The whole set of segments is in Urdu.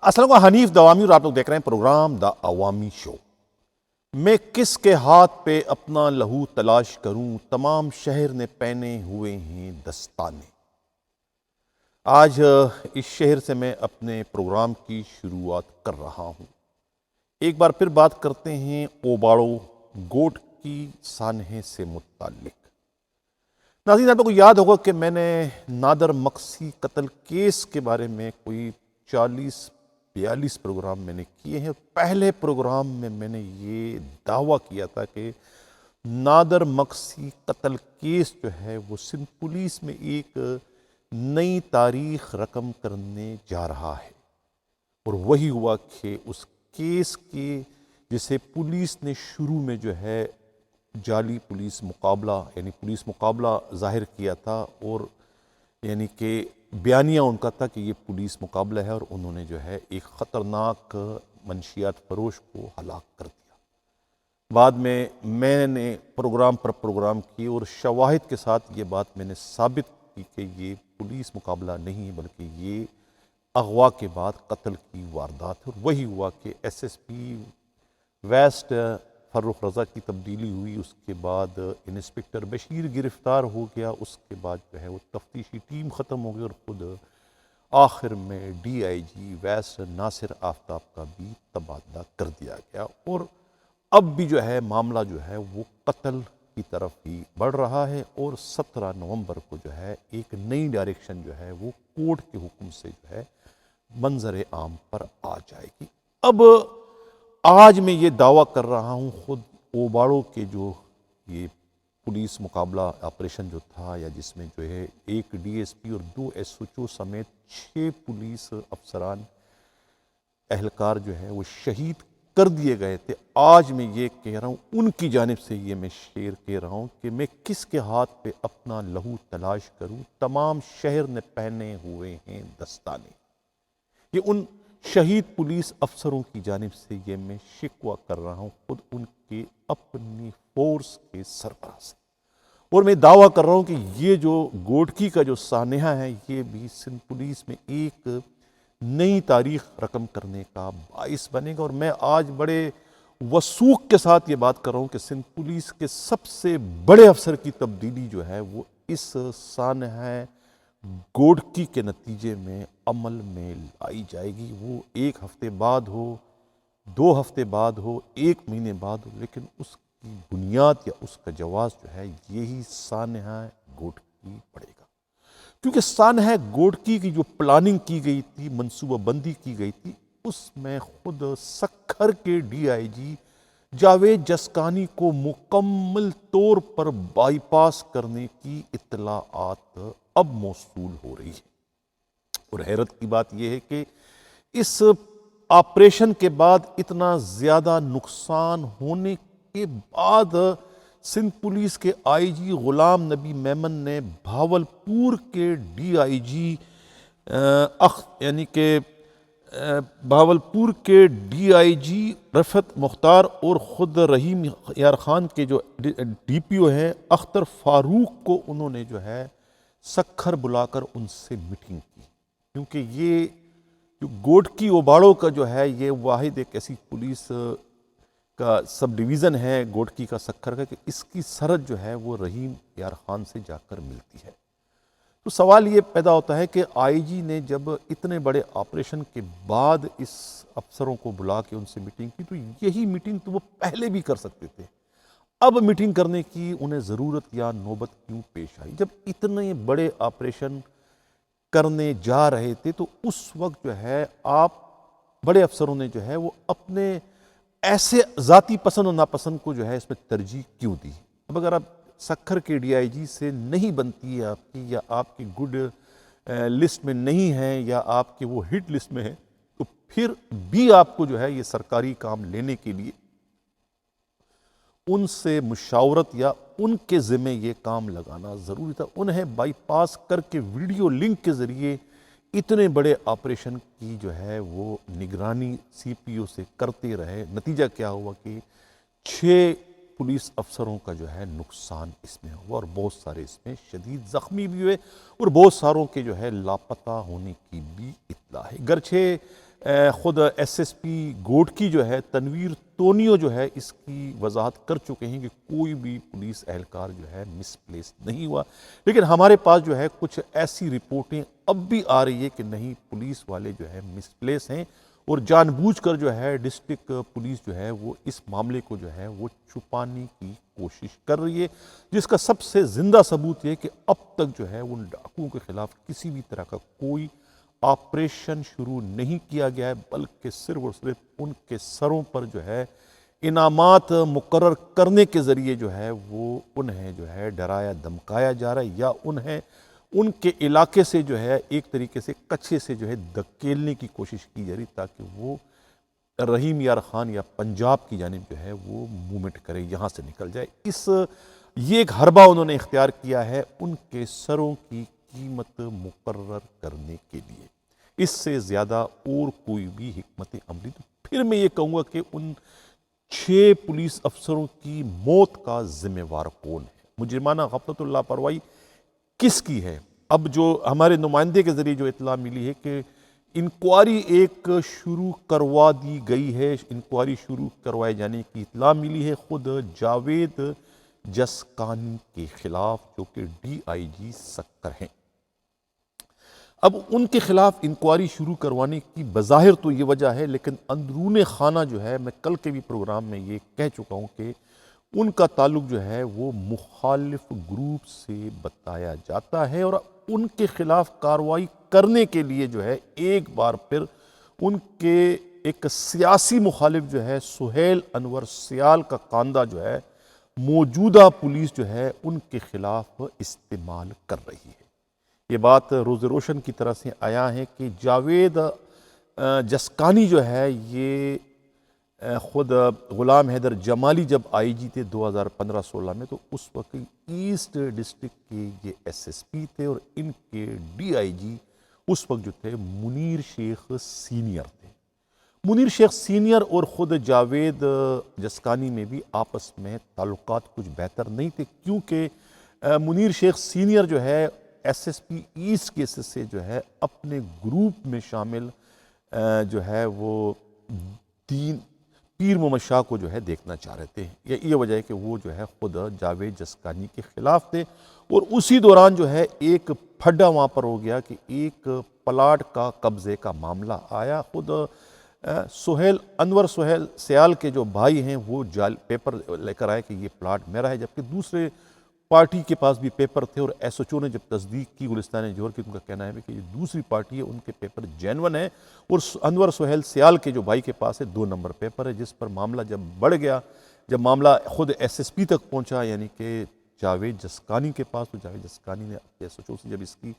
السلام علیکم، حنیف دوامی اور آپ لوگ دیکھ رہے ہیں پروگرام دا عوامی شو۔ میں کس کے ہاتھ پہ اپنا لہو تلاش کروں، تمام شہر نے پہنے ہوئے ہیں دستانے۔ آج اس شہر سے میں اپنے پروگرام کی شروعات کر رہا ہوں۔ ایک بار پھر بات کرتے ہیں اوباڑو گوٹ کی سانحے سے متعلق۔ ناظرین، آپ کو یاد ہوگا کہ میں نے نادر مکسی قتل کیس کے بارے میں کوئی 40-42 پروگرام میں نے کیے ہیں۔ پہلے پروگرام میں نے یہ دعویٰ کیا تھا کہ نادر مکسی قتل کیس جو ہے وہ سندھ پولیس میں ایک نئی تاریخ رقم کرنے جا رہا ہے، اور وہی ہوا کہ اس کیس کے جسے پولیس نے شروع میں جو ہے جعلی پولیس مقابلہ یعنی پولیس مقابلہ ظاہر کیا تھا، اور یعنی کہ بیانیہ ان کا تھا کہ یہ پولیس مقابلہ ہے، اور انہوں نے جو ہے ایک خطرناک منشیات فروش کو ہلاک کر دیا۔ بعد میں نے پروگرام پر پروگرام کیے اور شواہد کے ساتھ یہ بات میں نے ثابت کی کہ یہ پولیس مقابلہ نہیں ہے، بلکہ یہ اغوا کے بعد قتل کی واردات ہے۔ اور وہی ہوا کہ S S P west Farrukh Raza کی تبدیلی ہوئی، اس کے بعد انسپکٹر بشیر گرفتار ہو گیا، اس کے بعد جو ہے وہ تفتیشی ٹیم ختم ہو گئی، اور خود آخر میں ڈی آئی جی ویسٹ ناصر آفتاب کا بھی تبادلہ کر دیا گیا، اور اب بھی جو ہے معاملہ جو ہے وہ قتل کی طرف ہی بڑھ رہا ہے، اور 17 نومبر کو جو ہے ایک نئی ڈائریکشن جو ہے وہ کورٹ کے حکم سے جو ہے منظر عام پر آ جائے گی۔ اب آج میں یہ دعویٰ کر رہا ہوں، خود اوباڑو کے جو یہ پولیس مقابلہ آپریشن جو تھا، یا جس میں جو ہے ایک ڈی ایس پی اور 2 ایس ایچ او سمیت 6 پولیس افسران اہلکار جو ہے وہ شہید کر دیے گئے تھے، آج میں یہ کہہ رہا ہوں، ان کی جانب سے یہ میں شعر کہہ رہا ہوں کہ میں کس کے ہاتھ پہ اپنا لہو تلاش کروں، تمام شہر نے پہنے ہوئے ہیں دستانے۔ یہ ان شہید پولیس افسروں کی جانب سے یہ میں شکوہ کر رہا ہوں، خود ان کے اپنی فورس کے سربراہ سے، اور میں دعویٰ کر رہا ہوں کہ یہ جو گوٹکی کا جو سانحہ ہے یہ بھی سندھ پولیس میں ایک نئی تاریخ رقم کرنے کا باعث بنے گا۔ اور میں آج بڑے وثوق کے ساتھ یہ بات کر رہا ہوں کہ سندھ پولیس کے سب سے بڑے افسر کی تبدیلی جو ہے وہ اس سانحہ گوٹکی کے نتیجے میں عمل میں لائی جائے گی۔ وہ 1 ہفتے بعد ہو، 2 ہفتے بعد ہو، 1 مہینے بعد ہو، لیکن اس کی بنیاد یا اس کا جواز جو ہے یہی سانحہ گوٹکی پڑے گا، کیونکہ سانحہ گوٹکی کی جو پلاننگ کی گئی تھی، منصوبہ بندی کی گئی تھی، اس میں خود سکھر کے ڈی آئی جی جاوید جسکانی کو مکمل طور پر بائی پاس کرنے کی اطلاعات اب موصول ہو رہی ہے۔ اور حیرت کی بات یہ ہے کہ اس آپریشن کے بعد اتنا زیادہ نقصان ہونے کے بعد سندھ پولیس کے آئی جی غلام نبی میمن نے بھاولپور کے ڈی آئی جی یعنی کہ بھاولپور کے ڈی آئی جی رفعت مختار اور خود رحیم یار خان کے جو ڈی پی او ہیں اختر فاروق کو انہوں نے جو ہے سکھر بلا کر ان سے میٹنگ کی، کیونکہ یہ جو گوٹکی اوباڑو کا جو ہے یہ واحد ایک ایسی پولیس کا سب ڈویژن ہے گوٹکی کا، سکھر کا، کہ اس کی سرحد جو ہے وہ رحیم یار خان سے جا کر ملتی ہے۔ تو سوال یہ پیدا ہوتا ہے کہ آئی جی نے جب اتنے بڑے آپریشن کے بعد اس افسروں کو بلا کے ان سے میٹنگ کی، تو یہی میٹنگ تو وہ پہلے بھی کر سکتے تھے، اب میٹنگ کرنے کی انہیں ضرورت یا نوبت کیوں پیش آئی؟ جب اتنے بڑے آپریشن کرنے جا رہے تھے تو اس وقت جو ہے آپ بڑے افسروں نے جو ہے وہ اپنے ایسے ذاتی پسند و ناپسند کو جو ہے اس میں ترجیح کیوں دی؟ اب اگر آپ سکھر کے ڈی آئی جی سے نہیں بنتی ہے آپ کی، یا آپ کی گڈ لسٹ میں نہیں ہے، یا آپ کے وہ ہٹ لسٹ میں ہے، تو پھر بھی آپ کو جو ہے یہ سرکاری کام لینے کے لیے ان سے مشاورت یا ان کے ذمہ یہ کام لگانا ضروری تھا۔ انہیں بائی پاس کر کے ویڈیو لنک کے ذریعے اتنے بڑے آپریشن کی جو ہے وہ نگرانی سی پی او سے کرتے رہے۔ نتیجہ کیا ہوا کہ 6 پولیس افسروں کا جو ہے نقصان اس میں ہوا، اور بہت سارے اس میں شدید زخمی بھی ہوئے، اور بہت ساروں کے جو ہے لاپتہ ہونے کی بھی اطلاع ہے۔ گرچہ خود ایس ایس پی گوٹکی جو ہے تنویر تونیو جو ہے اس کی وضاحت کر چکے ہیں کہ کوئی بھی پولیس اہلکار جو ہے مس پلیس نہیں ہوا، لیکن ہمارے پاس جو ہے کچھ ایسی رپورٹیں اب بھی آ رہی ہے کہ نہیں پولیس والے جو ہے مس پلیس ہیں، اور جان بوجھ کر جو ہے ڈسٹرکٹ پولیس جو ہے وہ اس معاملے کو جو ہے وہ چھپانے کی کوشش کر رہی ہے، جس کا سب سے زندہ ثبوت یہ کہ اب تک جو ہے ان ڈاکوؤں کے خلاف کسی بھی طرح کا کوئی آپریشن شروع نہیں کیا گیا ہے، بلکہ صرف اور صرف ان کے سروں پر جو ہے انعامات مقرر کرنے کے ذریعے جو ہے وہ انہیں جو ہے ڈرایا دھمکایا جا رہا ہے، یا انہیں ان کے علاقے سے جو ہے ایک طریقے سے کچھے سے جو ہے دھکیلنے کی کوشش کی جا رہی تاکہ وہ رحیم یار خان یا پنجاب کی جانب جو ہے وہ موومنٹ کرے، یہاں سے نکل جائے۔ یہ ایک حربہ انہوں نے اختیار کیا ہے ان کے سروں کی قیمت مقرر کرنے کے لیے، اس سے زیادہ اور کوئی بھی حکمت عملی۔ تو پھر میں یہ کہوں گا کہ ان 6 پولیس افسروں کی موت کا ذمہ وار کون ہے، مجرمانہ غفلت اللہ لاپرواہی کس کی ہے؟ اب جو ہمارے نمائندے کے ذریعے جو اطلاع ملی ہے کہ انکوائری ایک شروع کروا دی گئی ہے، انکوائری شروع کروائے جانے کی اطلاع ملی ہے خود جاوید جسکانی کے خلاف، جو کہ ڈی آئی جی سکر ہیں۔ اب ان کے خلاف انکوائری شروع کروانے کی بظاہر تو یہ وجہ ہے، لیکن اندرون خانہ جو ہے میں کل کے بھی پروگرام میں یہ کہہ چکا ہوں کہ ان کا تعلق جو ہے وہ مخالف گروپ سے بتایا جاتا ہے، اور ان کے خلاف کارروائی کرنے کے لیے جو ہے ایک بار پھر ان کے ایک سیاسی مخالف جو ہے سہیل انور سیال کا خاندہ جو ہے موجودہ پولیس جو ہے ان کے خلاف استعمال کر رہی ہے۔ یہ بات روز روشن کی طرح سے آیا ہے کہ جاوید جسکانی جو ہے یہ خود غلام حیدر جمالی جب آئی جی تھے 2015-16 میں، تو اس وقت ایسٹ ڈسٹرکٹ کے یہ ایس ایس پی تھے، اور ان کے ڈی آئی جی اس وقت جو تھے منیر شیخ سینئر تھے۔ منیر شیخ سینئر اور خود جاوید جسکانی میں بھی آپس میں تعلقات کچھ بہتر نہیں تھے، کیونکہ منیر شیخ سینئر جو ہے S S P east cases سے جو ہے اپنے گروپ میں شامل جو ہے وہ پیر محمد شاہ کو جو ہے دیکھنا چاہ رہے تھے، یہ وجہ ہے کہ وہ جو ہے خود جاوید جسکانی کے خلاف تھے، اور اسی دوران جو ہے ایک پھڈا وہاں پر ہو گیا کہ ایک پلاٹ کا قبضے کا معاملہ آیا۔ خود سہیل انور سیال کے جو بھائی ہیں وہ پیپر لے کر آئے کہ یہ پلاٹ میرا ہے، جبکہ دوسرے پارٹی کے پاس بھی پیپر تھے، اور ایس ایچ او نے جب تصدیق کی گلستان جوہر کی، ان کا کہنا ہے کہ یہ دوسری پارٹی ہے، ان کے پیپر جینون ہیں، اور انور سہیل سیال کے جو بھائی کے پاس ہے 2 نمبر پیپر ہے، جس پر معاملہ جب بڑھ گیا، جب معاملہ خود ایس ایس پی تک پہنچا یعنی کہ جاوید جسکانی کے پاس، تو جاوید جسکانی نے ایس ایچ او سے جب اس کی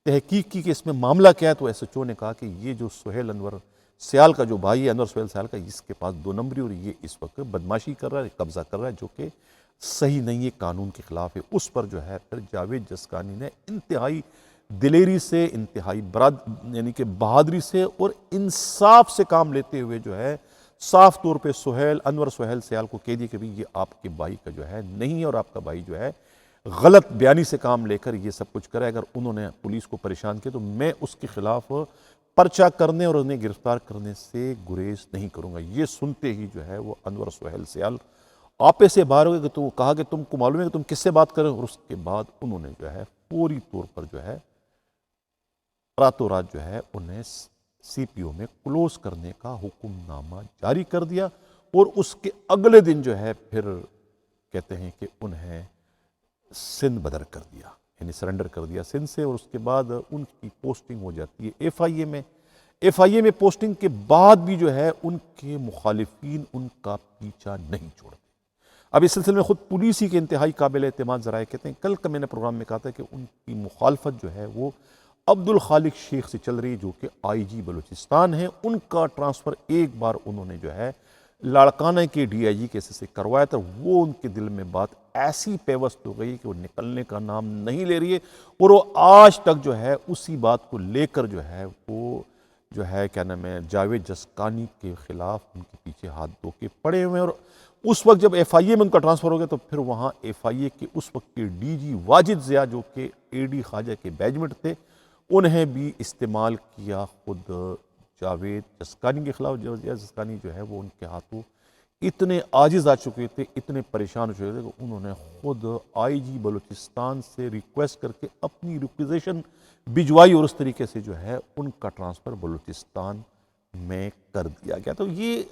تحقیق کی کہ اس میں معاملہ کیا ہے، تو ایس ایچ او نے کہا کہ یہ جو سہیل انور سیال کا جو بھائی ہے انور سہیل سیال کا، اس کے پاس 2 نمبری، اور یہ اس وقت بدماشی کر رہا ہے، قبضہ کر رہا ہے، جو کہ صحیح نہیں ہے، قانون کے خلاف ہے۔ اس پر جو ہے پھر جاوید جسکانی نے انتہائی دلیری سے، انتہائی یعنی کہ بہادری سے اور انصاف سے کام لیتے ہوئے جو ہے صاف طور پہ انور سہیل سیال کو کہہ دیا کہ یہ آپ کے بھائی کا جو ہے نہیں ہے، اور آپ کا بھائی جو ہے غلط بیانی سے کام لے کر یہ سب کچھ کرے، اگر انہوں نے پولیس کو پریشان کیا تو میں اس کے خلاف پرچہ کرنے اور انہیں گرفتار کرنے سے گریز نہیں کروں گا۔ یہ سنتے ہی جو ہے وہ انور سہیل سیال آپے سے باہر ہوئے، کہ تو کہا کہ تم کو معلوم ہے کہ تم کس سے بات کریں، اور اس کے بعد انہوں نے جو ہے فوری طور پر جو ہے راتوں رات جو ہے انہیں سی پی او میں کلوز کرنے کا حکم نامہ جاری کر دیا، اور اس کے اگلے دن جو ہے پھر کہتے ہیں کہ انہیں سندھ بدر کر دیا، یعنی سرنڈر کر دیا سندھ سے، اور اس کے بعد ان کی پوسٹنگ ہو جاتی ہے ایف آئی اے میں۔ ایف آئی اے میں پوسٹنگ کے بعد بھی جو ہے ان کے مخالفین ان کا پیچھا نہیں چھوڑتے۔ اب اس سلسلے میں خود پولیس ہی کے انتہائی قابل اعتماد ذرائع کہتے ہیں، کل کا میں نے پروگرام میں کہا تھا کہ ان کی مخالفت جو ہے وہ عبد الخالق شیخ سے چل رہی، جو کہ آئی جی بلوچستان ہیں۔ ان کا ٹرانسفر ایک بار انہوں نے جو ہے لاڑکانہ کے ڈی آئی جی کیسے سے کروایا تھا، وہ ان کے دل میں بات ایسی پیوست ہو گئی کہ وہ نکلنے کا نام نہیں لے رہی ہے، اور وہ آج تک جو ہے اسی بات کو لے کر جو ہے وہ جو ہے کیا نام ہے جاوید جسکانی کے خلاف ان کے پیچھے ہاتھ دھو کے پڑے ہوئے ہیں۔ اور اس وقت جب ایف آئی اے میں ان کا ٹرانسفر ہو گیا تو پھر وہاں ایف آئی اے کے اس وقت کے ڈی جی واجد ضیاء، جو کہ اے ڈی خواجہ کے بیچمنٹ تھے، انہیں بھی استعمال کیا خود جاوید جسکانی کے خلاف جاوید جسکانی جو ہے وہ ان کے ہاتھوں اتنے عاجز آ چکے تھے، اتنے پریشان ہو چکے تھے کہ انہوں نے خود آئی جی بلوچستان سے ریکویسٹ کر کے اپنی ریکویزیشن بھجوائی اور اس طریقے سے جو ہے ان کا ٹرانسفر بلوچستان میں کر دیا گیا۔ تو یہ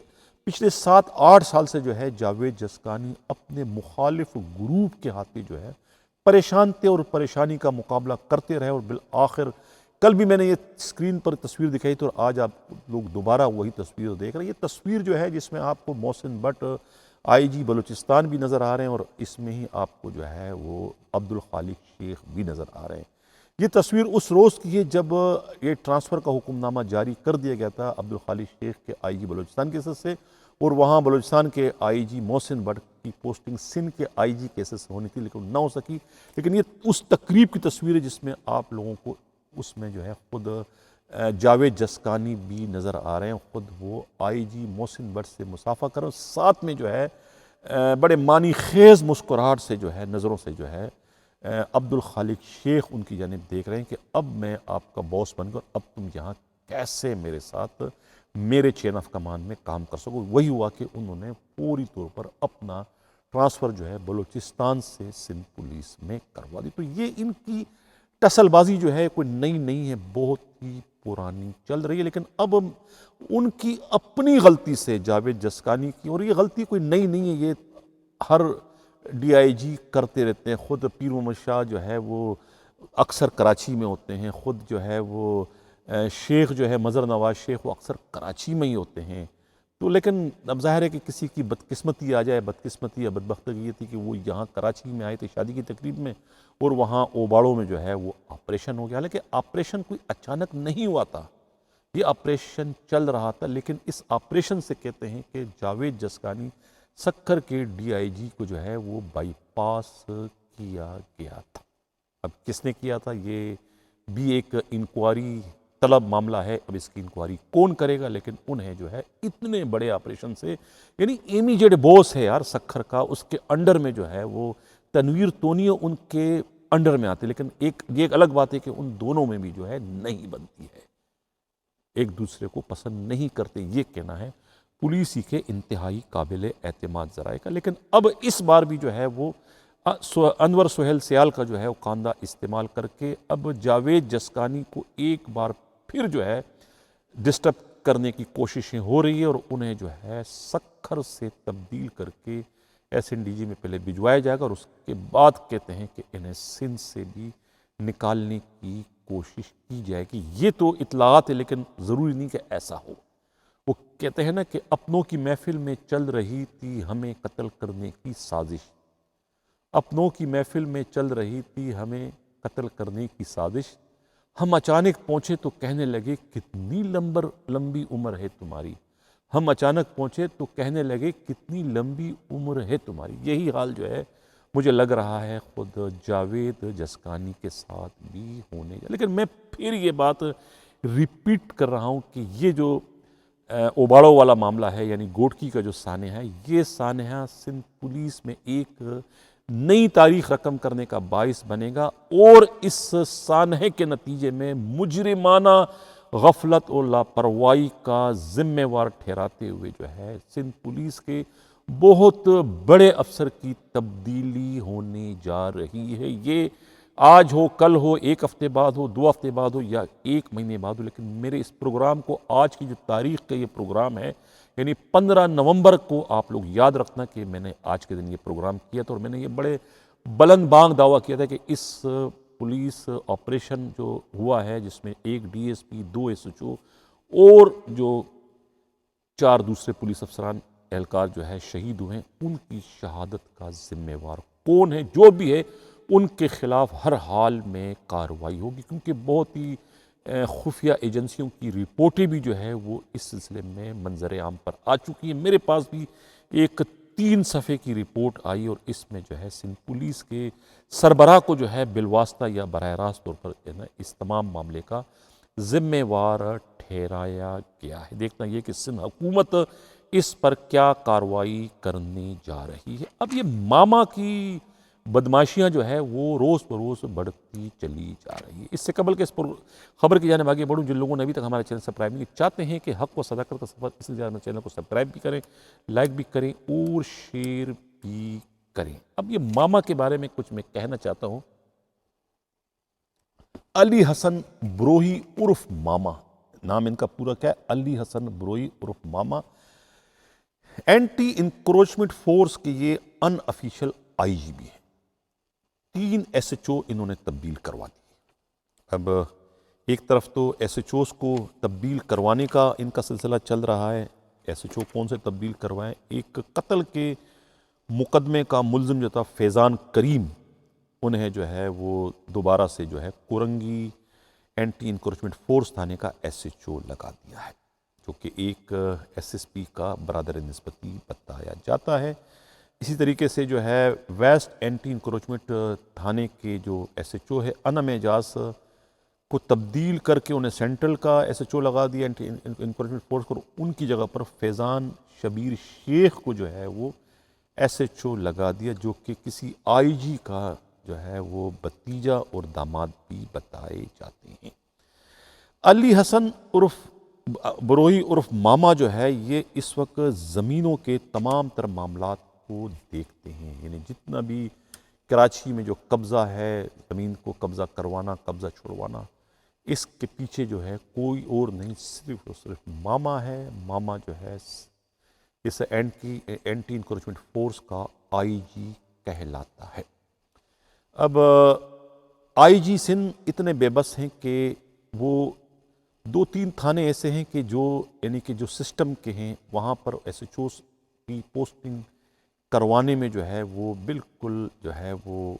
پچھلے 7-8 سال سے جو ہے جاوید جسکانی اپنے مخالف گروپ کے ہاتھ جو ہے پریشان تھے اور پریشانی کا مقابلہ کرتے رہے، اور بالآخر کل بھی میں نے یہ اسکرین پر تصویر دکھائی تو اور آج آپ لوگ دوبارہ وہی تصویر دیکھ رہے ہیں۔ یہ تصویر جو ہے جس میں آپ کو محسن بٹ آئی جی بلوچستان بھی نظر آ رہے ہیں اور اس میں ہی آپ کو جو ہے وہ عبدالخالق شیخ بھی نظر آ رہے ہیں۔ یہ تصویر اس روز کی ہے جب یہ ٹرانسفر کا حکم نامہ جاری کر دیا گیا تھا عبدالخالق شیخ کے آئی جی بلوچستان کیسز سے، اور وہاں بلوچستان کے آئی جی محسن بٹ کی پوسٹنگ سندھ کے آئی جی کیسز سے ہونی تھی لیکن نہ ہو سکی۔ لیکن یہ اس تقریب کی تصویر ہے جس میں آپ لوگوں کو اس میں جو ہے خود جاوید جسکانی بھی نظر آ رہے ہیں، خود وہ آئی جی محسن بٹ سے مصافحہ کر رہے ہیں، ساتھ میں جو ہے بڑے معنی خیز مسکراہٹ سے جو ہے نظروں سے جو ہے عبدالخالق شیخ ان کی جانب دیکھ رہے ہیں کہ اب میں آپ کا باس بن کر اب تم یہاں کیسے میرے ساتھ میرے چین آف کمان میں کام کر سکو۔ وہی ہوا کہ انہوں نے پوری طور پر اپنا ٹرانسفر جو ہے بلوچستان سے سندھ پولیس میں کروا دی۔ تو یہ ان کی ٹسل بازی جو ہے کوئی نئی نہیں ہے، بہت ہی پرانی چل رہی ہے، لیکن اب ان کی اپنی غلطی سے جاوید جسکانی کی، اور یہ غلطی کوئی نئی نہیں ہے، یہ ہر ڈی آئی جی کرتے رہتے ہیں۔ خود پیر محمد شاہ جو ہے وہ اکثر کراچی میں ہوتے ہیں، خود جو ہے وہ شیخ جو ہے مظہر نواز شیخ وہ اکثر کراچی میں ہی ہوتے ہیں۔ تو لیکن اب ظاہر ہے کہ کسی کی بدقسمتی آ جائے، بدقسمتی یا بدبختگی یہ تھی کہ وہ یہاں کراچی میں آئے تھے شادی کی تقریب میں، اور وہاں اوباڑوں میں جو ہے وہ آپریشن ہو گیا۔ حالانکہ آپریشن کوئی اچانک نہیں ہوا تھا، یہ آپریشن چل رہا تھا، لیکن اس آپریشن سے کہتے ہیں کہ جاوید جسکانی سکھر کے ڈی آئی جی کو جو ہے وہ بائی پاس کیا گیا تھا۔ اب کس نے کیا تھا یہ بھی ایک انکوائری طلب معاملہ ہے، اب اس کی انکوائری کون کرے گا، لیکن انہیں جو ہے اتنے بڑے آپریشن سے، یعنی امیجیٹ باس ہے یار سکھر کا، اس کے انڈر میں جو ہے وہ تنویر تونیو ان کے انڈر میں آتے، لیکن یہ ایک الگ بات ہے کہ ان دونوں میں بھی جو ہے نہیں بنتی ہے، ایک دوسرے کو پسند نہیں کرتے، یہ کہنا ہے پولیسی کے انتہائی قابل اعتماد ذرائع کا۔ لیکن اب اس بار بھی جو ہے وہ انور سہیل سیال کا جو ہے وہ کاندھا استعمال کر کے اب جاوید جسکانی کو ایک بار پھر جو ہے ڈسٹرب کرنے کی کوششیں ہو رہی ہے، اور انہیں جو ہے سکھر سے تبدیل کر کے ایس این ڈی جی میں پہلے بھجوایا جائے گا، اور اس کے بعد کہتے ہیں کہ انہیں سندھ سے بھی نکالنے کی کوشش کی جائے گی۔ یہ تو اطلاعات ہے، لیکن ضروری نہیں کہ ایسا ہو۔ وہ کہتے ہیں نا کہ اپنوں کی محفل میں چل رہی تھی ہمیں قتل کرنے کی سازش، اپنوں کی محفل میں چل رہی تھی ہمیں قتل کرنے کی سازش، ہم اچانک پہنچے تو کہنے لگے کتنی لمبی عمر ہے تمہاری، ہم اچانک پہنچے تو کہنے لگے کتنی لمبی عمر ہے تمہاری۔ یہی حال جو ہے مجھے لگ رہا ہے خود جاوید جسکانی کے ساتھ بھی ہونے جا، لیکن میں پھر یہ بات ریپیٹ کر رہا ہوں کہ یہ جو اوباڑوں والا معاملہ ہے، یعنی گوٹکی کا جو سانحہ ہے، یہ سانحہ سندھ پولیس میں ایک نئی تاریخ رقم کرنے کا باعث بنے گا، اور اس سانحے کے نتیجے میں مجرمانہ غفلت اور لاپرواہی کا ذمہ وار ٹھہراتے ہوئے جو ہے سندھ پولیس کے بہت بڑے افسر کی تبدیلی ہونے جا رہی ہے۔ یہ آج ہو، کل ہو، ایک ہفتے بعد ہو، 2 ہفتے بعد ہو، یا 1 مہینے بعد ہو، لیکن میرے اس پروگرام کو آج کی جو تاریخ کا یہ پروگرام ہے، یعنی 15 نومبر کو آپ لوگ یاد رکھنا کہ میں نے آج کے دن یہ پروگرام کیا تھا، اور میں نے یہ بڑے بلند بانگ دعویٰ کیا تھا کہ اس پولیس آپریشن جو ہوا ہے جس میں 1 D S P, 2 S H O اور جو 4 دوسرے پولیس افسران اہلکار جو ہے شہید ہوئے ہیں، ان کی شہادت کا ذمہ وار کون ہے، جو بھی ہے ان کے خلاف ہر حال میں کارروائی ہوگی، کیونکہ بہت ہی خفیہ ایجنسیوں کی رپورٹیں بھی جو ہے وہ اس سلسلے میں منظر عام پر آ چکی ہیں۔ میرے پاس بھی ایک 3 صفحے کی رپورٹ آئی، اور اس میں جو ہے سندھ پولیس کے سربراہ کو جو ہے بالواسطہ یا براہ راست طور پر اس تمام معاملے کا ذمہ وار ٹھہرایا گیا ہے۔ دیکھنا یہ کہ سندھ حکومت اس پر کیا کارروائی کرنے جا رہی ہے۔ اب یہ ماما کی بدماشیاں جو ہے وہ روز بروز بڑھتی چلی جا رہی ہے۔ اس سے قبل کہ اس پر خبر کی جانب آگے بڑھوں، جن لوگوں نے ابھی تک ہمارا چینل سبسکرائب نہیں چاہتے ہیں کہ حق و صداقت کا سفر، اس لیے چینل کو سبسکرائب بھی کریں، لائک بھی کریں اور شیئر بھی کریں۔ اب یہ ماما کے بارے میں کچھ میں کہنا چاہتا ہوں۔ علی حسن بروہی عرف ماما، نام ان کا پورا کیا ہے؟ علی حسن بروہی عرف ماما، اینٹی انکروچمنٹ فورس کے یہ ان افیشل آئی جی بھی ہیں۔ 3 ایس ایچ او انہوں نے تبدیل کروا دی۔ اب ایک طرف تو ایس ایچ اوز کو تبدیل کروانے کا ان کا سلسلہ چل رہا ہے۔ ایس ایچ او کون سے تبدیل کروائیں؟ ایک قتل کے مقدمے کا ملزم جو تھا فیضان کریم، انہیں جو ہے وہ دوبارہ سے جو ہے کورنگی اینٹی انکروچمنٹ فورس تھانے کا ایس ایچ او لگا دیا ہے، جو کہ ایک ایس ایس پی کا برادر نسبتی بتایا جاتا ہے۔ اسی طریقے سے جو ہے ویسٹ اینٹی انکروچمنٹ تھانے کے جو ایس ایچ او ہے انم اعجاز کو تبدیل کر کے انہیں سینٹرل کا ایس ایچ او لگا دیا اینٹی انکروچمنٹ فورس کو، ان کی جگہ پر فیضان شبیر شیخ کو جو ہے وہ ایس ایچ او لگا دیا، جو کہ کسی آئی جی کا جو ہے وہ بھتیجا اور داماد بھی بتائے جاتے ہیں۔ علی حسن عرف بروہی عرف ماما جو ہے یہ اس وقت زمینوں کے تمام تر معاملات کو دیکھتے ہیں، یعنی جتنا بھی کراچی میں جو قبضہ ہے، زمین کو قبضہ کروانا، قبضہ چھڑوانا، اس کے پیچھے جو ہے کوئی اور نہیں، صرف اور صرف ماما ہے۔ ماما جو ہے اس اینٹی انکروچمنٹ فورس کا آئی جی کہلاتا ہے۔ اب آئی جی سندھ اتنے بے بس ہیں کہ وہ 2-3 تھانے ایسے ہیں کہ جو یعنی کہ جو سسٹم کے ہیں وہاں پر ایس ایچ اوز کی پوسٹنگ کروانے میں جو ہے وہ بالکل جو ہے وہ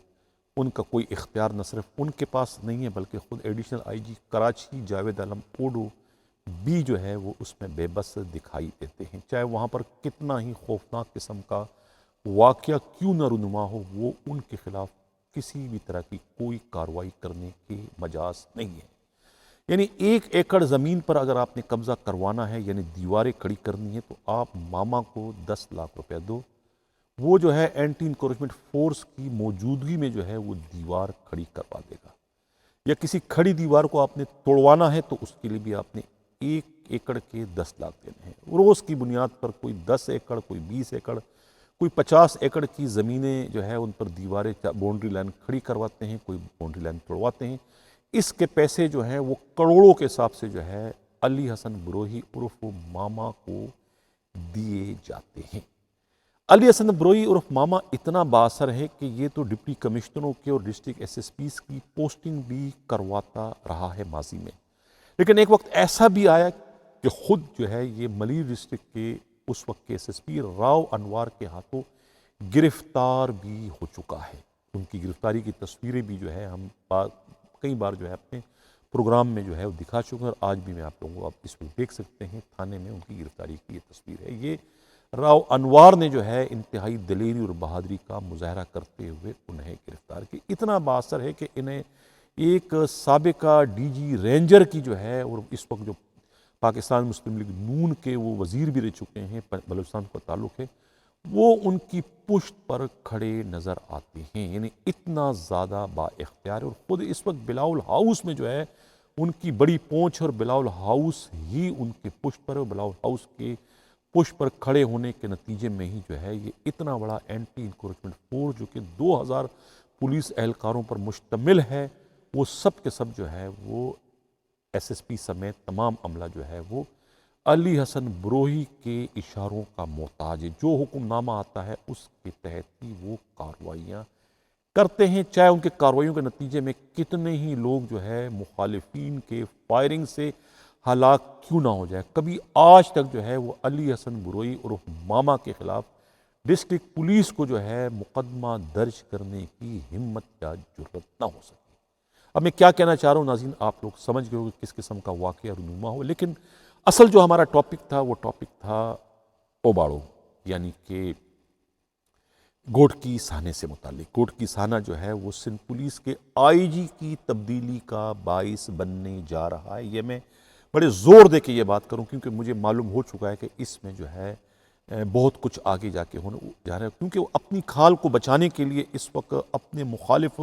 ان کا کوئی اختیار نہ صرف ان کے پاس نہیں ہے، بلکہ خود additional I G Karachi Javed Alam اوڈو بھی جو ہے وہ اس میں بے بس دکھائی دیتے ہیں، چاہے وہاں پر کتنا ہی خوفناک قسم کا واقعہ کیوں نہ رونما ہو، وہ ان کے خلاف کسی بھی طرح کی کوئی کارروائی کرنے کے مجاز نہیں ہے۔ یعنی 1 ایکڑ زمین پر اگر آپ نے قبضہ کروانا ہے، یعنی دیواریں کھڑی کرنی ہے، تو آپ ماما کو 10 لاکھ روپے دو، وہ جو ہے اینٹی انکروچمنٹ فورس کی موجودگی میں جو ہے وہ دیوار کھڑی کروا دے گا۔ یا کسی کھڑی دیوار کو آپ نے توڑوانا ہے تو اس کے لیے بھی آپ نے 1 ایکڑ کے 10 لاکھ دینے ہیں۔ روز کی بنیاد پر کوئی 10 ایکڑ، کوئی 20 ایکڑ، کوئی 50 ایکڑ کی زمینیں جو ہے ان پر دیواریں باؤنڈری لائن کھڑی کرواتے ہیں، کوئی باؤنڈری لائن توڑواتے ہیں۔ اس کے پیسے جو ہیں وہ کروڑوں کے حساب سے جو ہے علی حسن بروہی عرف ماما کو دیے جاتے ہیں۔ علی حسن بروہی عرف ماما اتنا بااثر ہے کہ یہ تو ڈپٹی کمشنروں کے اور ڈسٹرکٹ ایس ایس پیز کی پوسٹنگ بھی کرواتا رہا ہے ماضی میں، لیکن ایک وقت ایسا بھی آیا کہ خود جو ہے یہ ملیر ڈسٹرکٹ کے اس وقت کے ایس ایس پی راؤ انوار کے ہاتھوں گرفتار بھی ہو چکا ہے۔ ان کی گرفتاری کی تصویریں بھی جو ہے ہم کئی بار جو ہے اپنے پروگرام میں جو ہے وہ دکھا چکے ہیں، اور آج بھی میں آپ لوگوں کو آپ اس وقت دیکھ سکتے ہیں تھانے میں ان کی گرفتاری کی یہ تصویر ہے۔ یہ راؤ انوار نے جو ہے انتہائی دلیری اور بہادری کا مظاہرہ کرتے ہوئے انہیں گرفتار کی۔ اتنا بااثر ہے کہ انہیں ایک سابقہ ڈی جی رینجر کی جو ہے، اور اس وقت جو پاکستان مسلم لیگ نون کے وہ وزیر بھی رہ چکے ہیں، بلوچستان کا تعلق ہے، وہ ان کی پشت پر کھڑے نظر آتے ہیں، یعنی اتنا زیادہ با اختیار ہے۔ اور خود اس وقت بلاول ہاؤس میں جو ہے ان کی بڑی پونچھ، اور بلاول ہاؤس ہی ان کے پشت پر ہے، اور بلاول ہاؤس کے پشت پر کھڑے ہونے کے نتیجے میں ہی جو ہے یہ اتنا بڑا اینٹی انکروچمنٹ فورس جو کہ 2000 پولیس اہلکاروں پر مشتمل ہے، وہ سب کے سب جو ہے وہ ایس ایس پی سمیت تمام عملہ جو ہے وہ علی حسن بروہی کے اشاروں کا محتاج ہے۔ جو حکم نامہ آتا ہے اس کے تحت ہی وہ کارروائیاں کرتے ہیں، چاہے ان کے کارروائیوں کے نتیجے میں کتنے ہی لوگ جو ہے مخالفین کے فائرنگ سے ہلاک کیوں نہ ہو جائے۔ کبھی آج تک جو ہے وہ علی حسن بروہی عرف ماما کے خلاف ڈسٹرکٹ پولیس کو جو ہے مقدمہ درج کرنے کی ہمت یا جرات نہ ہو سکی۔ اب میں کیا کہنا چاہ رہا ہوں ناظرین، آپ لوگ سمجھ گئے ہو کہ کس قسم کا واقعہ رونما ہو، لیکن اصل جو ہمارا ٹاپک تھا وہ ٹاپک تھا اوباڑو، یعنی کہ گوٹکی سانے سے متعلق۔ گوٹکی سانہ جو ہے وہ سندھ پولیس کے آئی جی کی تبدیلی کا باعث بننے جا رہا ہے۔ یہ میں بڑے زور دے کے یہ بات کروں کیونکہ مجھے معلوم ہو چکا ہے کہ اس میں جو ہے بہت کچھ آگے جا کے ہونے جا رہا ہے، کیونکہ وہ اپنی کھال کو بچانے کے لیے اس وقت اپنے مخالف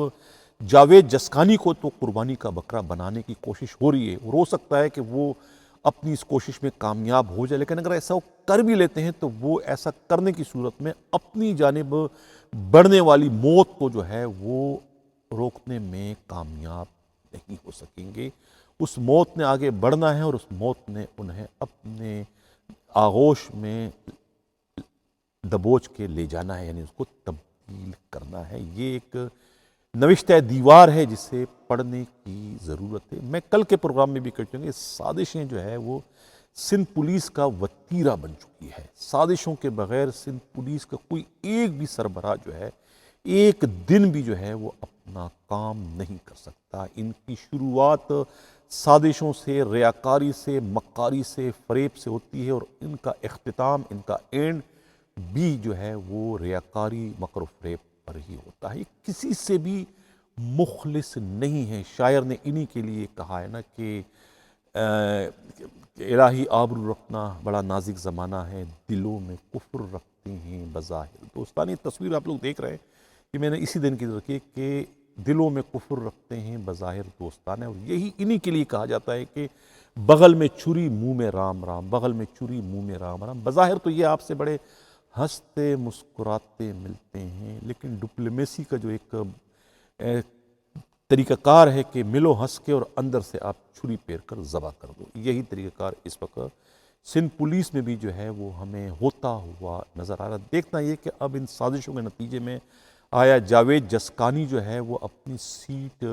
جاوید جسکانی کو تو قربانی کا بکرا بنانے کی کوشش ہو رہی ہے، اور ہو سکتا ہے کہ وہ اپنی اس کوشش میں کامیاب ہو جائے، لیکن اگر ایسا وہ کر بھی لیتے ہیں تو وہ ایسا کرنے کی صورت میں اپنی جانب بڑھنے والی موت کو جو ہے وہ روکنے میں کامیاب نہیں ہو سکیں گے۔ اس موت نے آگے بڑھنا ہے اور اس موت نے انہیں اپنے آغوش میں دبوچ کے لے جانا ہے، یعنی اس کو تبدیل کرنا ہے۔ یہ ایک نوشتہ دیوار ہے جسے پڑھنے کی ضرورت ہے۔ میں کل کے پروگرام میں بھی کہہ چکا کہ سازشیں جو ہے وہ سندھ پولیس کا وتیرہ بن چکی ہے۔ سازشوں کے بغیر سندھ پولیس کا کوئی ایک بھی سربراہ جو ہے ایک دن بھی جو ہے وہ اپنا کام نہیں کر سکتا۔ ان کی شروعات سازشوں سے، ریاکاری سے، مکاری سے، فریب سے ہوتی ہے، اور ان کا اختتام، ان کا اینڈ بھی جو ہے وہ ریاکاری، مکر و فریب پر ہی ہوتا ہے۔ یہ کسی سے بھی مخلص نہیں ہے۔ شاعر نے انہی کے لیے کہا ہے نا کہ الہی آبرو رکھنا بڑا نازک زمانہ ہے، دلوں میں کفر رکھتے ہیں بظاہر دوستانی۔ تصویر آپ لوگ دیکھ رہے ہیں کہ میں نے اسی دن کی رکھی کہ دلوں میں کفر رکھتے ہیں بظاہر دوستانہ، اور یہی انہی کے لیے کہا جاتا ہے کہ بغل میں چھری منہ میں رام رام، بغل میں چھری منہ میں رام رام۔ بظاہر تو یہ آپ سے بڑے ہنستے مسکراتے ملتے ہیں، لیکن ڈپلومیسی کا جو ایک طریقہ کار ہے کہ ملو ہنس کے اور اندر سے آپ چھری پیر کر ذبح کر دو، یہی طریقہ کار اس وقت سندھ پولیس میں بھی جو ہے وہ ہمیں ہوتا ہوا نظر آ رہا۔ دیکھنا یہ کہ اب ان سازشوں کے نتیجے میں آیا جاوید جسکانی جو ہے وہ اپنی سیٹ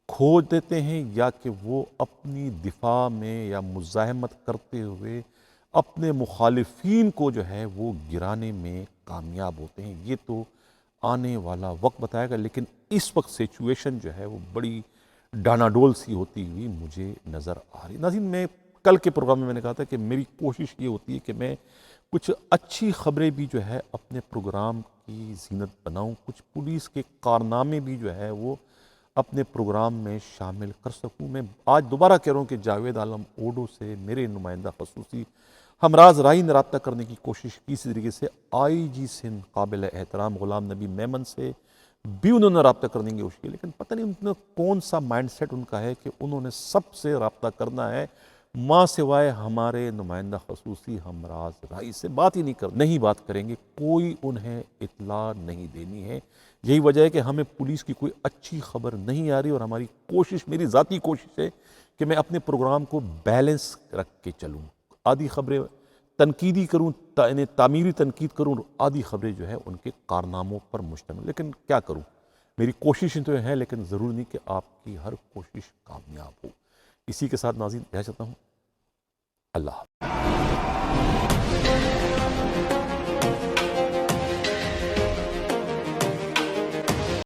کھو دیتے ہیں، یا کہ وہ اپنی دفاع میں یا مزاحمت کرتے ہوئے اپنے مخالفین کو جو ہے وہ گرانے میں کامیاب ہوتے ہیں۔ یہ تو آنے والا وقت بتائے گا، لیکن اس وقت سچویشن جو ہے وہ بڑی ڈاناڈول سی ہوتی ہوئی مجھے نظر آ رہی۔ ناظرین، میں کل کے پروگرام میں نے کہا تھا کہ میری کوشش یہ ہوتی ہے کہ میں کچھ اچھی خبریں بھی جو ہے اپنے پروگرام کی زینت بناؤں، کچھ پولیس کے کارنامے بھی جو ہے وہ اپنے پروگرام میں شامل کر سکوں۔ میں آج دوبارہ کہہ رہا ہوں کہ جاوید عالم اوڈو سے میرے نمائندہ خصوصی ہمراز راہی نے رابطہ کرنے کی کوشش کی، اسی طریقے سے آئی جی سندھ قابل احترام غلام نبی میمن سے بھی انہوں نے رابطہ کرنے کی کوشش کی، لیکن پتہ نہیں انہوں نے کون سا مائنڈ سیٹ ان کا ہے کہ انہوں نے سب سے رابطہ کرنا ہے ماں سوائے ہمارے نمائندہ خصوصی ہمراز راہی سے بات ہی نہیں بات کریں گے، کوئی انہیں اطلاع نہیں دینی ہے۔ یہی وجہ ہے کہ ہمیں پولیس کی کوئی اچھی خبر نہیں آ رہی، اور ہماری کوشش، میری ذاتی کوشش ہے کہ میں اپنے پروگرام کو بیلنس رکھ کے چلوں، آدھی خبریں تنقیدی کروں، تعمیری تنقید کروں، اور آدھی خبریں جو ہے ان کے کارناموں پر مشتمل۔ لیکن کیا کروں، میری کوششیں تو ہیں، لیکن ضرور نہیں کہ آپ کی ہر کوشش کامیاب ہو۔ اسی کے ساتھ ناظرین اجازت چاہتا ہوں، اللہ حافظ۔